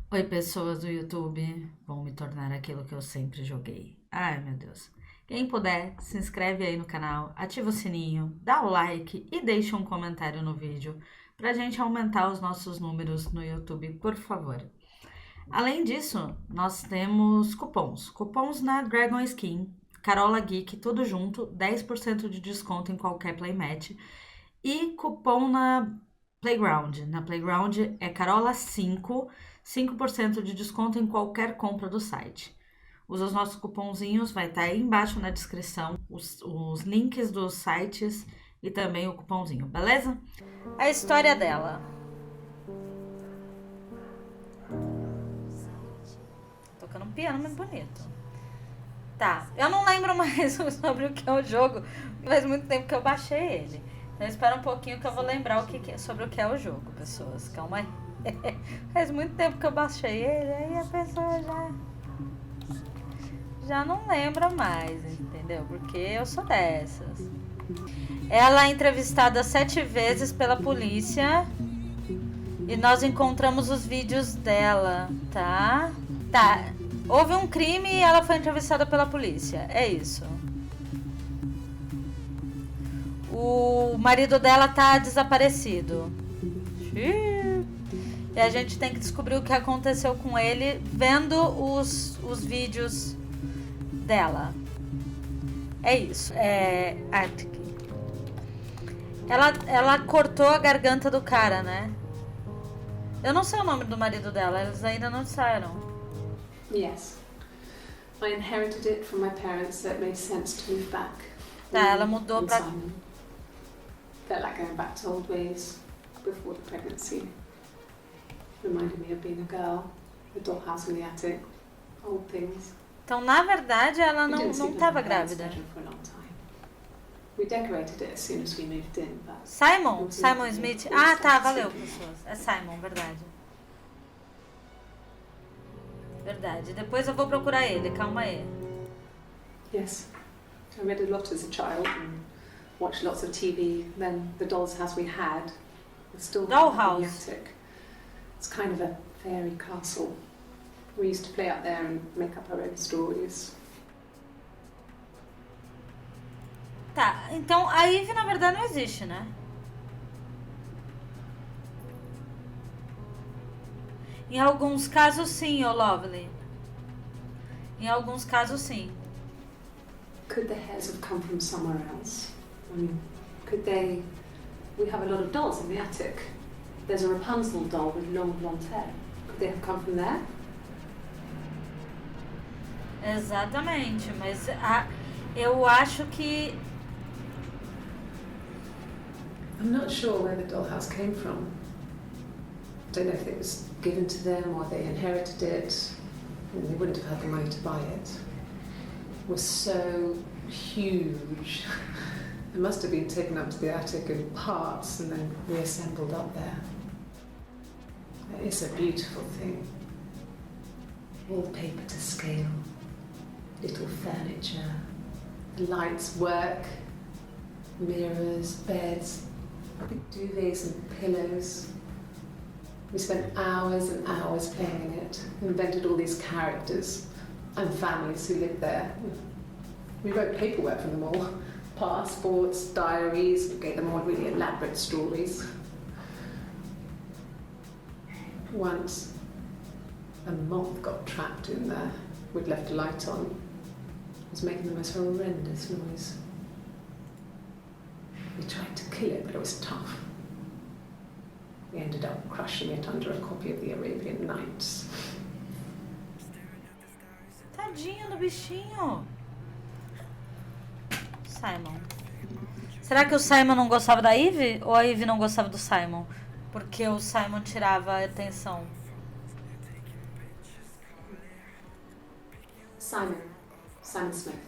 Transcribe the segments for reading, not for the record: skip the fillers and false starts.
Oi, pessoas do YouTube, vão me tornar aquilo que eu sempre joguei. Ai, meu Deus. Quem puder, se inscreve aí no canal, ativa o sininho, dá o like e deixa um comentário no vídeo pra gente aumentar os nossos números no YouTube, por favor. Além disso, nós temos cupons. Cupons na Dragon Skin, Carola Geek, tudo junto, 10% de desconto em qualquer playmat. E cupom na Playground. Na Playground é Carola 5, 5% de desconto em qualquer compra do site. Usa os nossos cupomzinhos, vai estar aí embaixo na descrição os links dos sites e também o cupomzinho, beleza? A história dela. Tocando um piano muito bonito. Tá, eu não lembro mais sobre o que é o jogo. Faz muito tempo que eu baixei ele. Então espera um pouquinho que eu vou lembrar sobre o que é o jogo, pessoas. Calma aí. Faz muito tempo que eu baixei ele, aí a pessoa já não lembra mais, entendeu? Porque eu sou dessas. Ela é entrevistada 7 vezes pela polícia e nós encontramos os vídeos dela, tá? Tá. Houve um crime e ela foi entrevistada pela polícia. É isso. O marido dela tá desaparecido. E a gente tem que descobrir o que aconteceu com ele vendo os vídeos dela. É isso. É. Ela cortou a garganta do cara, né? Eu não sei o nome do marido dela, eles ainda não disseram. Yes. I inherited it from my parents, so it made sense to move back. Tá, ela mudou pra. Simon. Felt like going back to old ways before the pregnancy. Reminded me of being a girl, the dollhouse in the attic, old things. Então, na verdade, ela não estava grávida. We decorated it as soon as we moved in, but Simon Smith. Ah, tá, valeu, pessoas. É Simon, verdade. Verdade. Depois eu vou procurar ele, calma aí. Yes. I read a lot as a child and watched lots of TV. Then the doll's house we had was still in the attic. It's kind of a fairy castle. We used to play up there and make up our own stories. Tá, então a Eve na verdade não existe, né? Em alguns casos sim, oh Lovely. Em alguns casos sim. Could the hairs have come from somewhere else? I mean, could they... We have a lot of dolls in the attic. There's a Rapunzel doll with long blonde hair. Could they have come from there? Exatamente, mas eu acho que... I'm not sure where the dollhouse came from. I don't know if it was given to them or they inherited it. They wouldn't have had the money to buy it. It was so huge. It must have been taken up to the attic in parts and then reassembled up there. It's a beautiful thing. Wallpaper to scale, little furniture, the lights work, mirrors, beds, big duvets and pillows. We spent hours and hours playing in it, invented all these characters and families who lived there. We wrote paperwork for them all, passports, diaries, we gave them all really elaborate stories. Once, a moth got trapped in there. We'd left a light on. It was making the most horrendous noise. We tried to kill it, but it was tough. We ended up crushing it under a copy of the Arabian Nights. Tadinho do bichinho. Simon. Será que o Simon não gostava da Eve? Ou a Eve não gostava do Simon? Porque o Simon tirava a atenção. Simon Smith.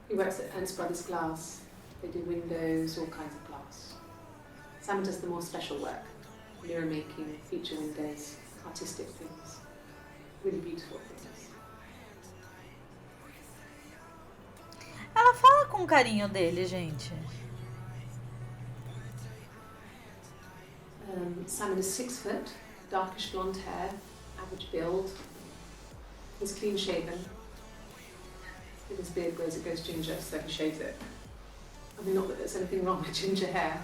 He works at Ernst Brothers Glass. They do windows, all kinds of glass. Simon does the more special work. Mirror making, feature windows, artistic things. Really beautiful things. Ela fala com carinho dele, gente. Simon is 6 foot, darkish blonde hair, average build. He's clean shaven. If his beard grows, it goes ginger, so he shaves it. I mean, not that there's anything wrong with ginger hair.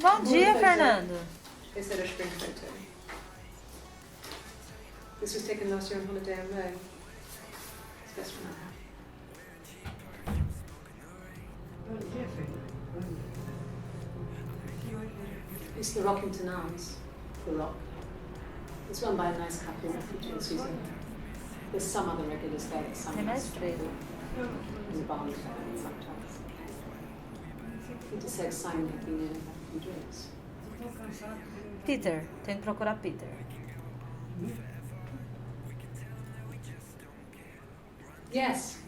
Bom dia, Fernando. They said a spring photo. This was taken last year on holiday in Rome. It's best from that. It's the Rockington Arms, the Rock. It's run by a nice couple, refugee in Susan. There's some other regulars there, some Tem mais três. in the bar sometimes. Peter said Simon had been in a few drinks. Peter. Tem que procurar Peter. Yes,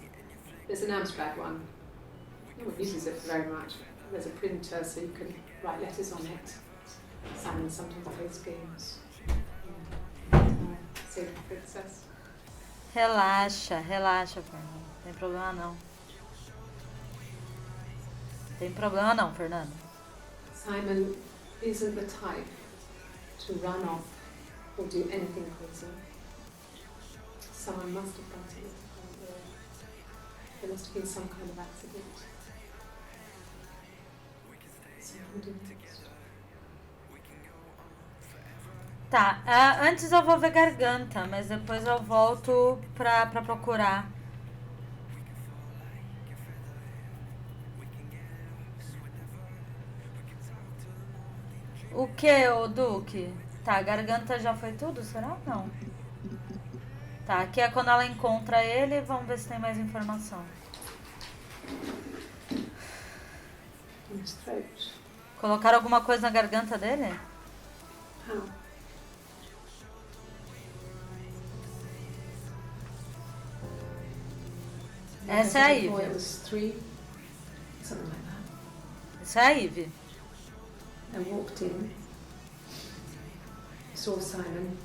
there's an abstract one. No one uses it very much. There's a printer so you can write letters on it. Simon sometimes plays games. Save the princess. Relaxa, Fernando. Tem problema não. Tem problema não, Fernando. Simon isn't the type to run off or do anything crazy. Someone must have done something. There must have been some kind of accident. Someone did it. Tá, antes eu vou ver garganta, mas depois eu volto pra procurar. O que, ô Duque? Tá, garganta já foi tudo, será? Não. Tá, aqui é quando ela encontra ele, vamos ver se tem mais informação. In his throat. Colocaram alguma coisa na garganta dele? How? Essa é a Before it Ivy. was 3, something like that. Essa é a Ivy. I walked in, saw Simon.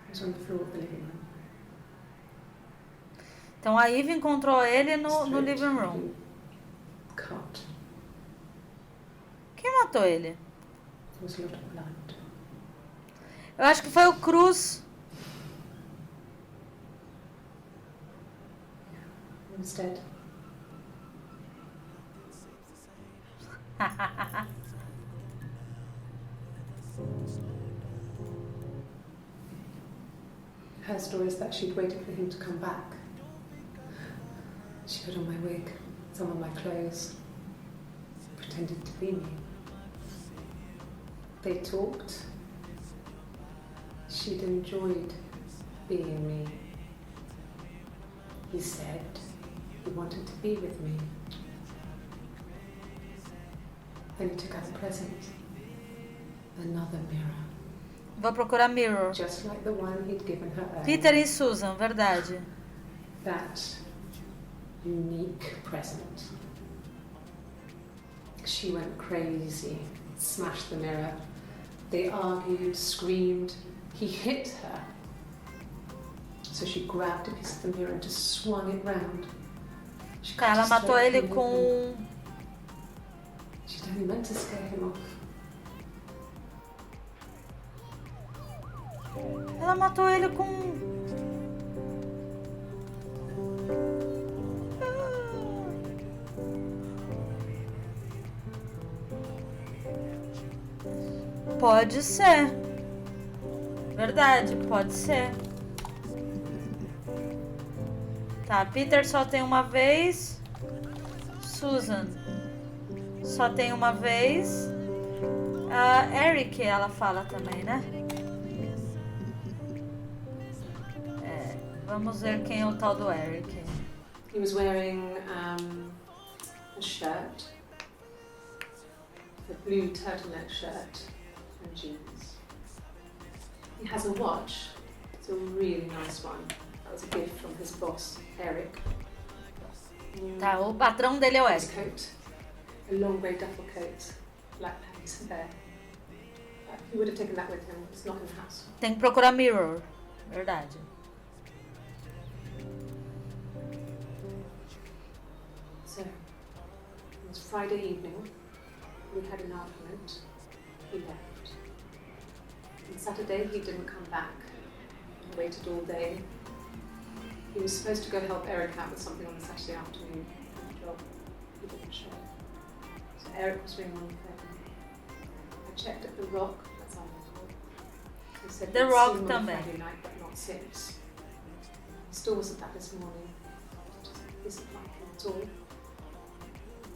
He was on the floor of the living room. Então a Ivy encontrou ele no Throat living room. being cut. Quem matou ele? There was a lot of blood. Eu acho que foi o Cruz. Instead, her story is that she'd waited for him to come back. She put on my wig, some of my clothes, pretended to be me. They talked. She'd enjoyed being me. He said he wanted to be with me. Then he took out a present. Another mirror. Vou procurar Mirror. Just like the one he'd given her earlier. Peter e Susan, verdade. That unique present. She went crazy, smashed the mirror. They argued, screamed. He hit her. So she grabbed a piece of the mirror and just swung it round. She Tá, ela just matou let ele him com. live. She'd only meant to scare him off. Ela matou ele com. Pode ser. Verdade, pode ser. Tá, Peter só tem uma vez. Susan só tem uma vez. Eric, ela fala também, né? Vamos ver quem é o tal do Eric. He was wearing a shirt, a blue turtleneck shirt and jeans. He has a watch. It's a really nice one. That was a gift from his boss, Eric. Tá, o patrão dele é o His Eric. coat, a long grey duffel coat, black pants, there. He would have taken that with him. It's not in the house. Tem que procurar Mirror. Verdade. So, it was Friday evening. We had an argument. He left. Saturday he didn't come back. I waited all day. He was supposed to go help Eric out with something on the Saturday afternoon. Job. He didn't show. So Eric was ringing on the phone. I checked at the Rock. That's our local. He said The he'd Rock seen him on também. Friday night, but not since. He still wasn't back this morning. It just isn't like him at all.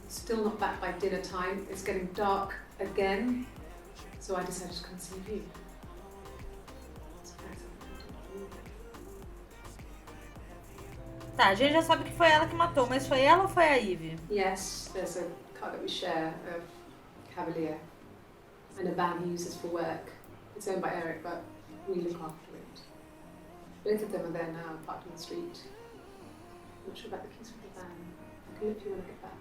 Still not back by dinner time. It's getting dark again. So I decided to come see you. Tá, a gente já sabe que foi ela que matou, mas foi ela ou foi a Eve? Yes, there's a car that we share of Cavalier and a van he uses for work. It's owned by Eric, but we look after it. Both of them are there now, parked on the street. I'm not sure about the keys for the van. I can look you when I get back.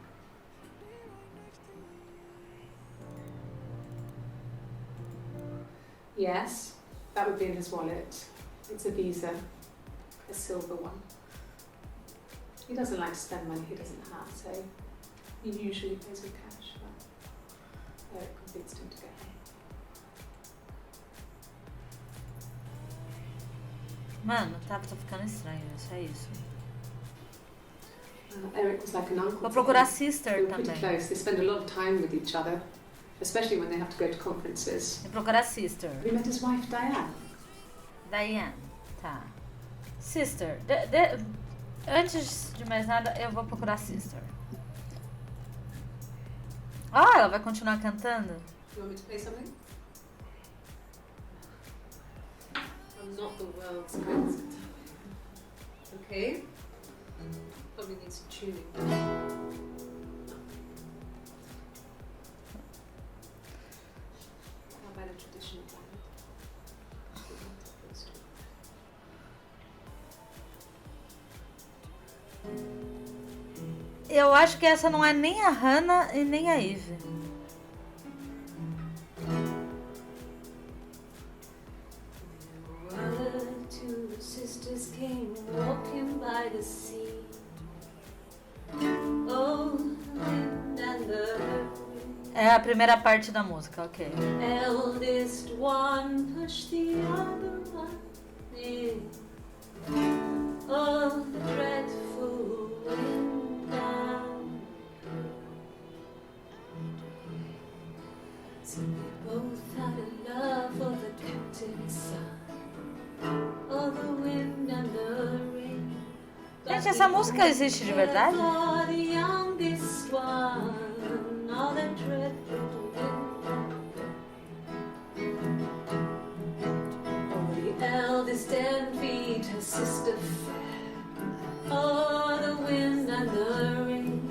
Yes, that would be in his wallet. It's a Visa, a silver one. He doesn't like to spend money he doesn't have, so he usually pays with cash, but Eric convinced him to get home. Mano, tá ficando estranho, isso é isso. Eric was like an uncle. Vou procurar to him. sister They were pretty também. close. They spend a lot of time with each other, especially when they have to go to conferences. Vou procurar sister. Have you met his wife, Diane? Diane, tá. Sister. Antes de mais nada, eu vou procurar sister. Ah, ela vai continuar cantando? You want me to play something? I'm not the world's greatest guitar player. Okay? Probably needs some tuning. How about a traditional ballad? Eu acho que essa não é nem a Hannah e nem a Eve. Two sisters came walking by the sea. Oh, the wind and the wind. É a primeira parte da música, ok. Eldest one pushed the other one in. Oh, the dreadful wind down. So they both had a love for the captain's son. Oh, the wind and the rain. Gente, essa música existe de verdade? For the youngest one, oh, the dreadful wind. Oh, the eldest envied her sister fair. Oh, the wind and the rain,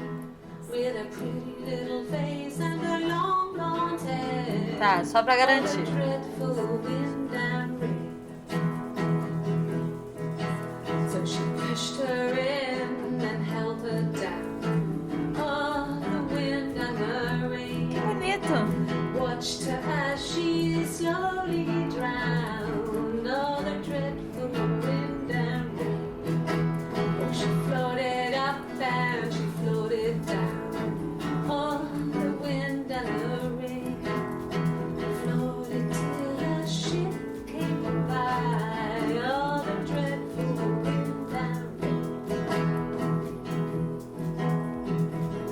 with a pretty little face and her long blonde hair. Tá, só pra Oh, the garantir. dreadful wind and rain. So she pushed her in and held her down. Oh, the wind and the rain. Que bonito. Watched her as she slowly drowned. Oh, the dreadful wind and rain. Oh, she floated up and she floated down. Oh, the wind and the rain. Floated till a ship came by. Oh, the dreadful wind and rain.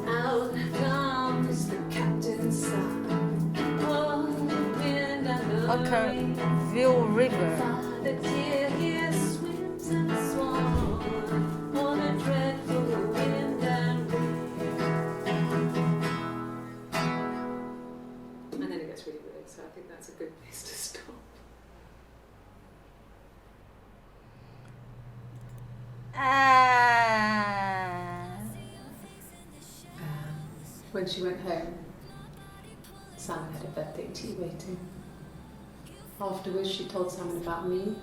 Out comes the captain's son. Oh, the wind and the rain. Oakville River. Father dear, here swims and swans. Oh, the dreadful wind and rain. And then it gets really weird, so I think that's a good place to stop. When she went home, Sam had a birthday tea waiting. Afterwards, she told Simon about me,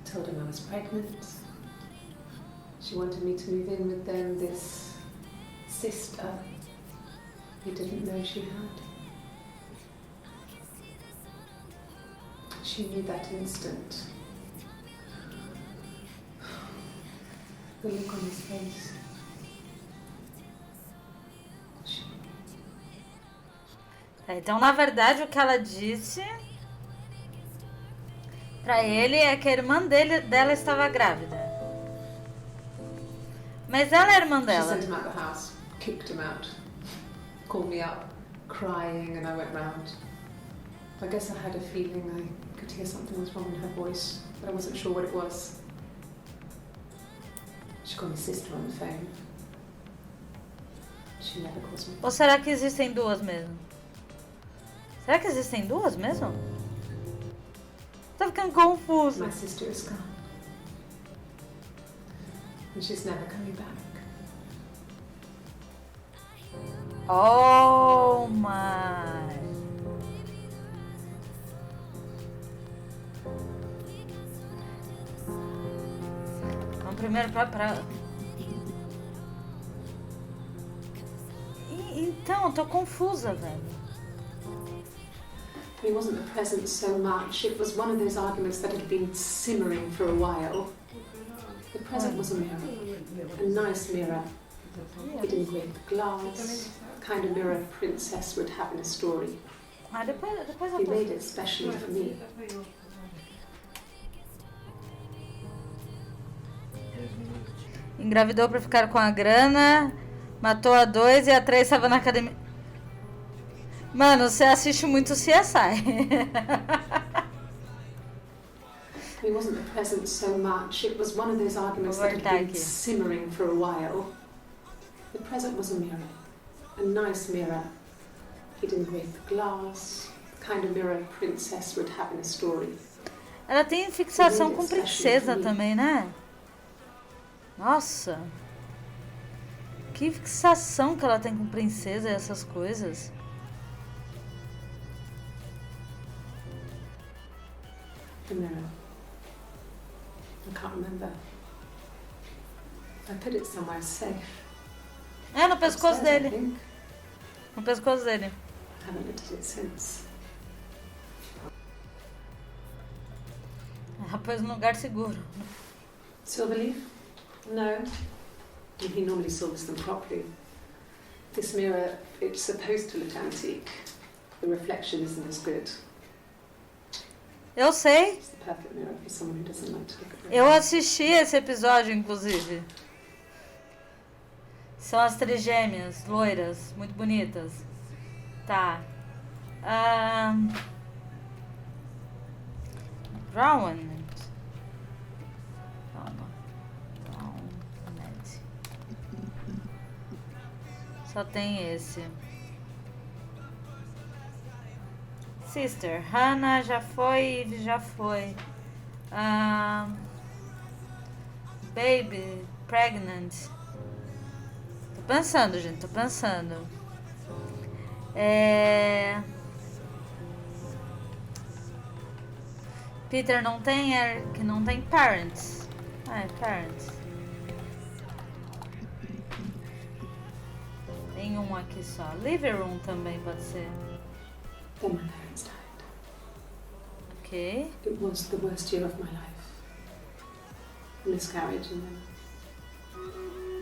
told him I was pregnant. She wanted me to move in with them, this sister he didn't know she had. She knew that instant. The look on his face. Então, na verdade, o que ela disse Pra ele é que a irmã dela estava grávida. Mas ela é irmã She dela. sent him out the house, kicked him out, called me up, crying, and I went round. I guess I had a feeling I could hear something was wrong in her voice, but I wasn't sure what it was. She called my sister on the phone. She never calls me. Ou será que existem duas mesmo? Será que existem duas mesmo? Tô ficando confuso. My sister is gone. And she's never coming back. Oh my. Vamos primeiro pra... Então, eu tô confusa, velho. It wasn't the present so much. It was one of those arguments that had been simmering for a while. The present was a mirror. A nice mirror. Hidden with glass. The kind of mirror a princess would have in a story. Ah, depois He eu made it especially for me. Engravidou pra ficar com a grana, matou a 2 e a 3 estava na academia. Mano, você assiste muito CSI. It wasn't the present so much. It was one of those arguments that had been simmering for a while. The present was a mirror. A nice mirror. Hidden with glass. The kind of mirror a princess would have in a story. Ela tem fixação com princesa também, né? Nossa. Que fixação que ela tem com princesa e essas coisas. The mirror. I can't remember. I put it somewhere safe. É, no pescoço Upstairs, I dele. think. No pescoço dele. I haven't looked at it since. Ela pôs num lugar seguro. Silverleaf? No. He normally silvers them properly. This mirror, it's supposed to look antique. The reflection isn't as good. Eu sei. It's the perfect mirror for someone who doesn't like to look at Eu mirrors. assisti esse episódio, inclusive. São as trigêmeas, loiras, muito bonitas. Tá. Brown. Calma. Brown. Só tem esse. Sister. Hannah já foi, Eve já foi. Baby. Pregnant. Tô pensando, gente. Tô pensando. Peter não tem, Eric não tem. Parents. Parents. Tem um aqui só. Living room também pode ser. Then my parents died. Ok. It was the worst year of my life. Miscarriage and then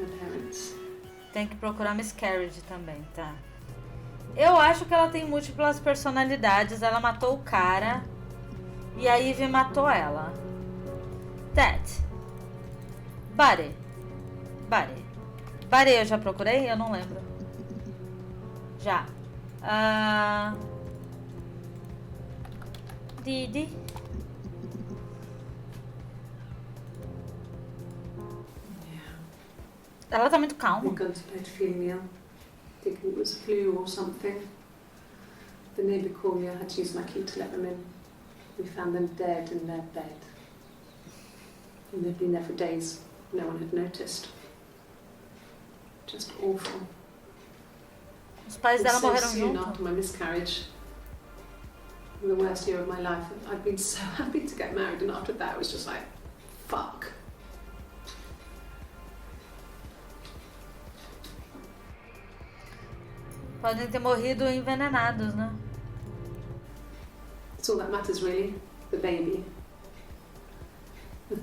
my parents. Tem que procurar miscarriage também, tá? Eu acho que ela tem múltiplas personalidades. Ela matou o cara e a Eve matou ela. That. Buddy. Buddy eu já procurei? Eu não lembro. Já. Didi. Ela tá muito calma. We'd gone to bed feeling ill, thinking it was flu or something. The neighbour called me. I had to use my key to let them in. We found them dead in their bed. And they'd been there for days. No one had noticed. Just awful. Os pais It was dela so morreram soon junto. after my miscarriage. The worst year of my life. I'd been so happy to get married, and after that, it was just like, fuck. Podem ter morrido envenenados, né? It's all that matters, really. The baby.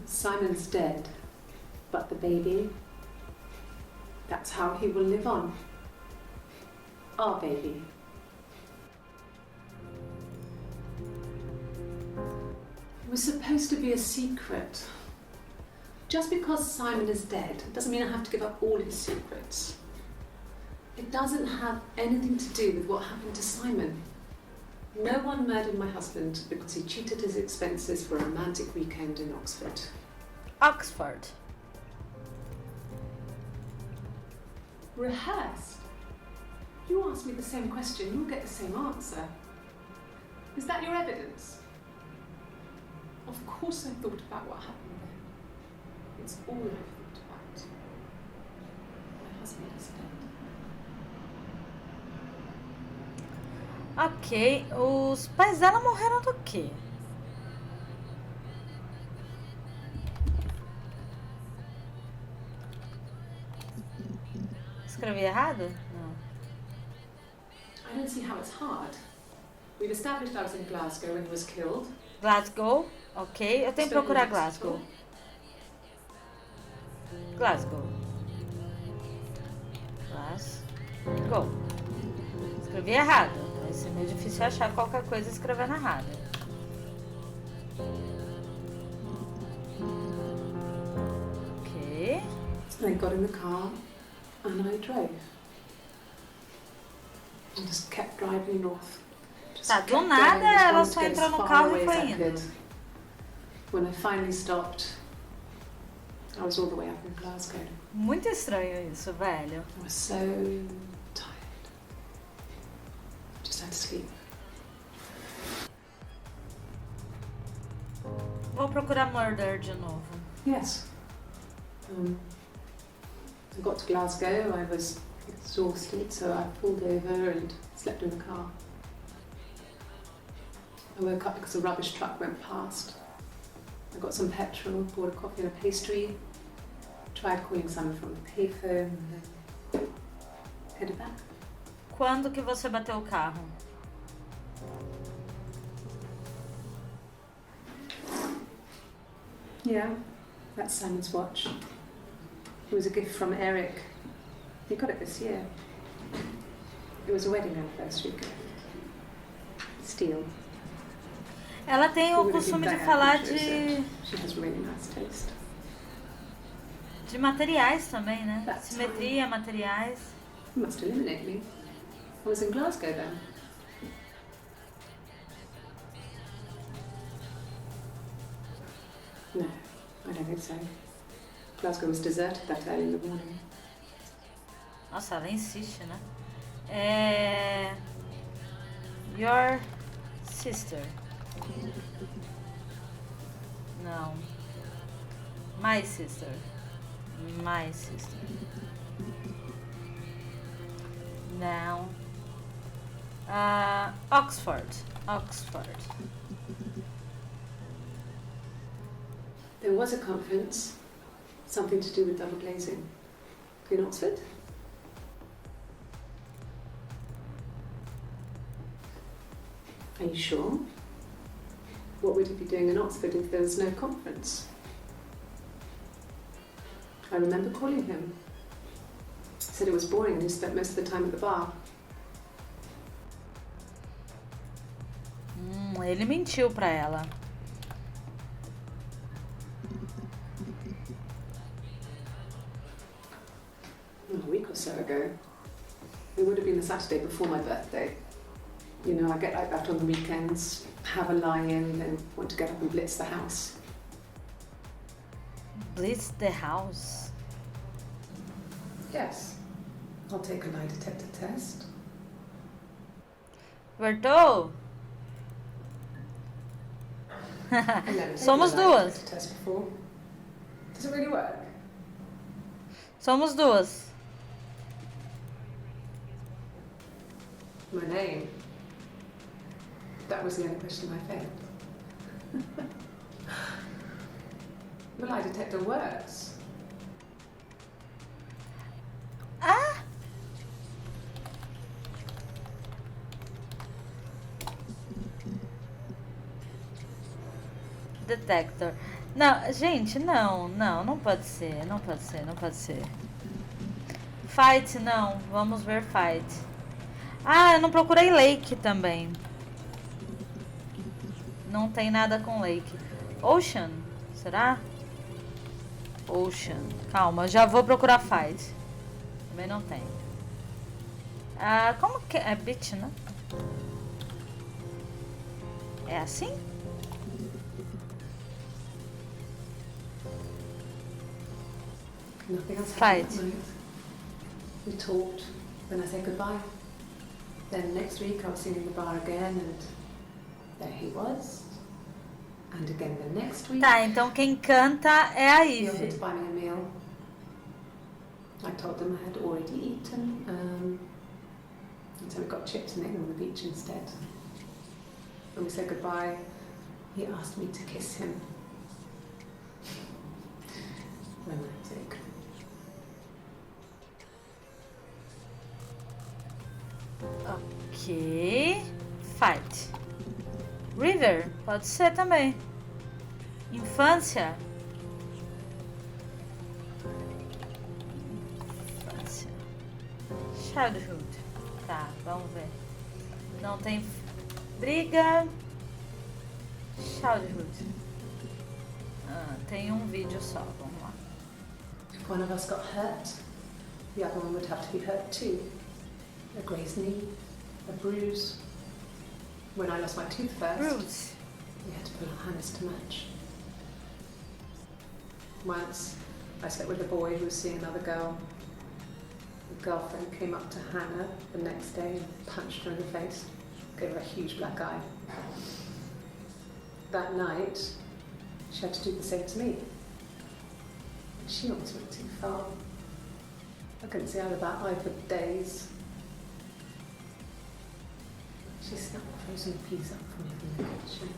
Simon's dead, but the baby, that's how he will live on. Our baby. was supposed to be a secret. Just because Simon is dead doesn't mean I have to give up all his secrets. It doesn't have anything to do with what happened to Simon. No one murdered my husband because he cheated his expenses for a romantic weekend in Oxford. Oxford. Rehearsed? You ask me the same question, you'll get the same answer. Is that your evidence? Of course I thought about what happened then. It's all I've thought about. My husband is dead. Ok, os pais dela morreram do quê? Escrevi errado? Não. I don't see how it's hard. We've established I was in Glasgow when he was killed. Glasgow, ok. Eu tenho que procurar Glasgow. Glasgow. Glasgow. Escrevi errado. Vai ser meio difícil achar qualquer coisa escrevendo errado. Ok. I got in the car and I drove. I just kept driving north. Tá, do nada ela só entrou no carro e foi indo. When I finally stopped, I was all the way up in Glasgow. Muito estranho isso, velho. I was so tired. Just had to sleep. Vou procurar Murder de novo. Yes. I got to Glasgow, I was exhausted, so I pulled over and slept in the car. I woke up because a rubbish truck went past. I got some petrol, bought a coffee and a pastry, tried calling someone from the payphone, and then headed back. Quando que você bateu o carro? Yeah, that's Simon's watch. It was a gift from Eric. He got it this year. It was a wedding anniversary gift. Steel. Ela tem o costume de falar de She has really nice taste. materiais também, né? That's Simetria, materiais. You must eliminate me. I was in Glasgow then. No, I don't think so. Glasgow was deserted that early in the morning. Nossa, ela insiste, né? Your sister. Não. My sister. My sister. Não. Oxford. Oxford. There was a conference, something to do with double glazing. In Oxford? Are you sure? What would he be doing in Oxford if there was no conference? I remember calling him. He said it was boring and he spent most of the time at the bar. Ele mentiu pra ela. A week or so ago. It would have been the Saturday before my birthday. You know, I get like that on the weekends, have a lie-in, then want to get up and blitz the house. Blitz the house? Yes. I'll take a lie detector test. Bertou? I've never taken Somos a lie duas. detector test before. Does it really work? Somos duas. My name. That was the only question I failed. The lie detector works. Ah! Detector. Não, gente, não pode ser, não pode ser, não pode ser. Fight, não, vamos ver fight. Ah, eu não procurei Lake também. Não tem nada com Lake. Ocean? Será? Ocean. Calma, já vou procurar fight. Também não tem. Ah, como que é? Beach, né? É assim? Nothing else Fight. happened that night. We talked, then I said goodbye. Then next week I was sitting in the bar again and there he was. And again the next week. Tá, então quem canta é a He offered to Eve. buy me a meal. I told them I had already eaten. And so we got chips and ate them on the beach instead. When we said goodbye, he asked me to kiss him. Romantic. Ok. Fight. River, pode ser também. Infância. Infância. Childhood. Tá, vamos ver. Não tem briga. Childhood. Ah, tem um vídeo só, vamos lá. If one of us got hurt, the other one would have to be hurt too. A grazed knee, a bruise. When I lost my tooth first, Bruce. we had to put our hands to match. Once, I slept with a boy who was seeing another girl. The girlfriend came up to Hannah the next day and punched her in the face, gave her a huge black eye. That night, she had to do the same to me. She almost went too far. I couldn't see out of that eye for days. She snapped frozen peas up for me from the kitchen.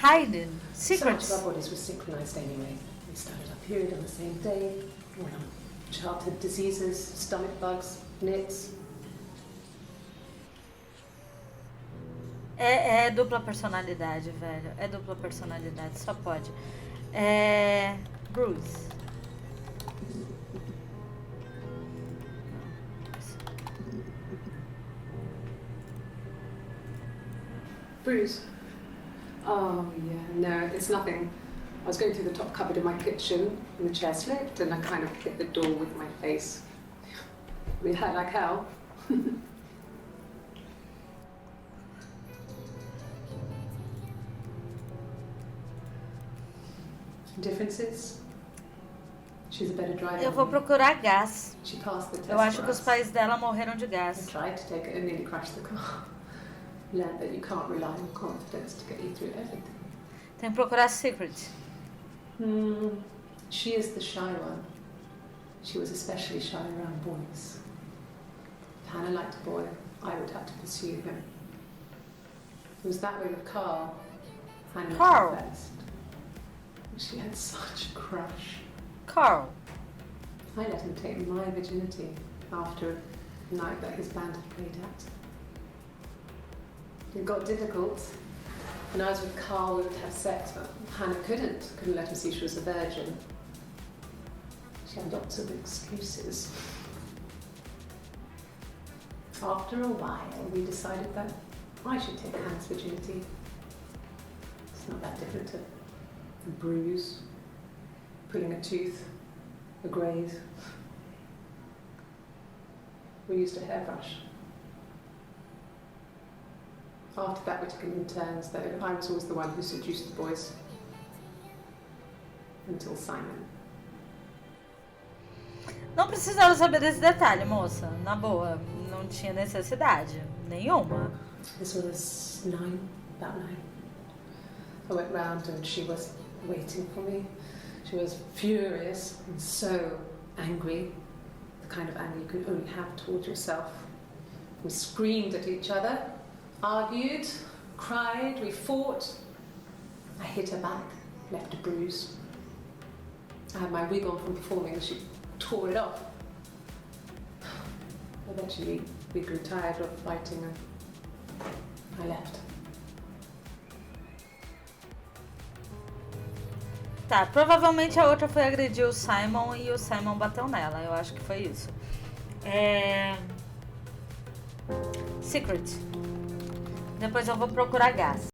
Hidden. So much Secrets. of our bodies were synchronised anyway. We started our period on the same day. We went on childhood diseases, stomach bugs, nits. É dupla personalidade, velho. É dupla personalidade, só pode. É. Bruce. Bruise. Oh, yeah, no, it's nothing. I was going through the top cupboard in my kitchen and the chair slipped and I kind of hit the door with my face. It hurt like hell. Differences? She's a better driver. Eu vou procurar gás. She passed the test Eu acho for que os us. pais dela morreram de I gás. tried to take it and nearly crashed the car. Learned that you can't rely on confidence to get you through everything. Tem que procurar secret. She is the shy one. She was especially shy around boys. If Hannah liked a boy, I would have to pursue him. It was that way with Carl. Hannah Carl. was first. She had such a crush. Carl. I let him take my virginity after a night that his band had played at. It got difficult. When I was with Carl, we would have sex, but Hannah couldn't let him see she was a virgin. She had lots of excuses. After a while, we decided that I should take Hannah's virginity. It's not that different to a bruise, pulling a tooth, a graze. We used a hairbrush. After that, we took it in turns, though. I was always the one who seduced the boys. Until Simon. Não precisava saber desse detalhe, moça. Na boa, não tinha necessidade nenhuma. This was about 9. I went round and she was waiting for me. She was furious and so angry, the kind of anger you can only have towards yourself. We screamed at each other, argued, cried, we fought. I hit her back, left a bruise. I had my wig on from performing and she tore it off. Eventually, we grew tired of fighting and I left. Tá, provavelmente a outra foi agredir o Simon e o Simon bateu nela. Eu acho que foi isso. Secret. Depois eu vou procurar gás.